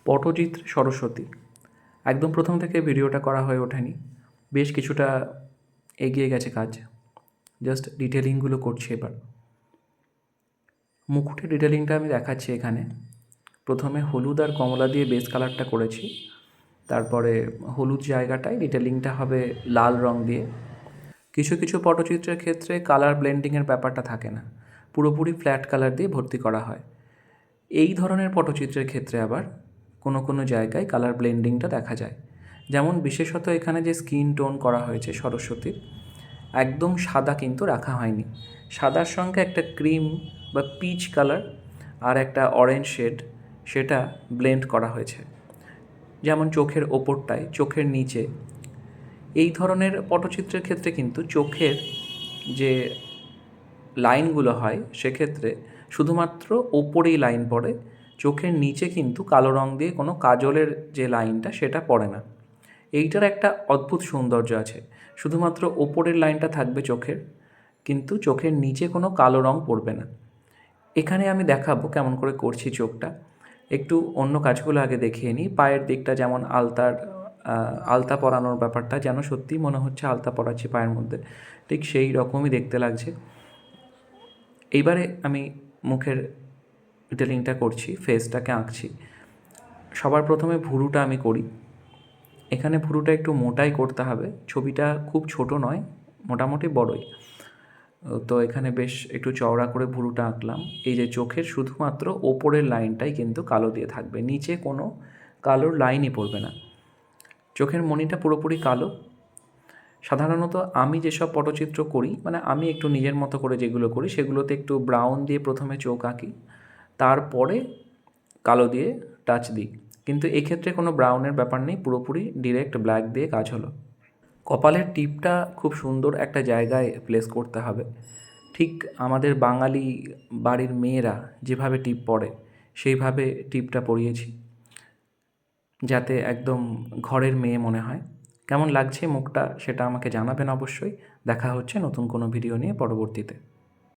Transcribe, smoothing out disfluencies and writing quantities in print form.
পটচিত্রে সরস্বতী। একদম প্রথম থেকে ভিডিওটা করা হয়ে ওঠেনি, বেশ কিছুটা এগিয়ে গেছে কাজ, জাস্ট ডিটেলিংগুলো করছি এবার। মুকুটের ডিটেলিংটা আমি দেখাচ্ছি এখানে। প্রথমে হলুদ আর কমলা দিয়ে বেস কালারটা করেছি, তারপরে হলুদ জায়গাটায় ডিটেলিংটা হবে লাল রং দিয়ে। কিছু কিছু পটচিত্রের ক্ষেত্রে কালার ব্লেন্ডিংয়ের ব্যাপারটা থাকে না, পুরোপুরি ফ্ল্যাট কালার দিয়ে ভর্তি করা হয়। এই ধরনের পটচিত্রের ক্ষেত্রে আবার কোনো কোনো জায়গায় কালার ব্লেন্ডিংটা দেখা যায়। যেমন বিশেষত এখানে যে স্কিন টোন করা হয়েছে সরস্বতীর, একদম সাদা কিন্তু রাখা হয়নি। সাদার সঙ্গে একটা ক্রিম বা পিচ কালার আর একটা অরেঞ্জ শেড, সেটা ব্লেন্ড করা হয়েছে। যেমন চোখের ওপরটায়, চোখের নিচে। এই ধরনের পটচিত্রের ক্ষেত্রে কিন্তু চোখের যে লাইনগুলো হয় সেক্ষেত্রে শুধুমাত্র ওপরেই লাইন পড়ে, চোখের নিচে কিন্তু কালো রং দিয়ে কোনো কাজলের যে লাইনটা সেটা পড়ে না। এইটার একটা অদ্ভুত সৌন্দর্য আছে, শুধুমাত্র ওপরের লাইনটা থাকবে চোখের, কিন্তু চোখের নিচে কোনো কালো রং পড়বে না। এখানে আমি দেখাবো কেমন করে করছি চোখটা। একটু অন্য কাজগুলো আগে দেখিয়ে নিই। পায়ের দিকটা যেমন আলতা পরানোর ব্যাপারটা যেন সত্যিই মনে হচ্ছে আলতা পরাচ্ছি পায়ের মধ্যে, ঠিক সেই রকমই দেখতে লাগছে। এইবারে আমি মুখের ডিটেলিংটা করছি, ফেসটাকে আঁকছি। সবার প্রথমে ভুরুটা আমি করি। এখানে ভুরুটা একটু মোটাই করতে হবে, ছবিটা খুব ছোট নয়, মোটামুটি বড়ই। তো এখানে বেশ একটু চওড়া করে ভুরুটা আঁকলাম। এই যে চোখের শুধুমাত্র ওপরের লাইনটাই কিন্তু কালো দিয়ে থাকবে, নিচে কোনো কালোর লাইনই পড়বে না। চোখের মণিটা পুরোপুরি কালো। সাধারণত আমি যেসব পটচিত্র করি, মানে আমি একটু নিজের মতো করে যেগুলো করি, সেগুলোতে একটু ব্রাউন দিয়ে প্রথমে চোখ আঁকি, তারপরে কালো দিয়ে টাচ দিই। কিন্তু এক্ষেত্রে কোনো ব্রাউনের ব্যাপার নেই, পুরোপুরি ডিরেক্ট ব্ল্যাক দিয়ে কাজ হলো। কপালের টিপটা খুব সুন্দর একটা জায়গায় প্লেস করতে হবে, ঠিক আমাদের বাঙালি বাড়ির মেয়েরা যেভাবে টিপ পরে সেইভাবে টিপটা পরিয়েছি, যাতে একদম ঘরের মেয়ে মনে হয়। কেমন লাগছে মুখটা সেটা আমাকে জানাবেন অবশ্যই। দেখা হচ্ছে নতুন কোনো ভিডিও নিয়ে পরবর্তীতে।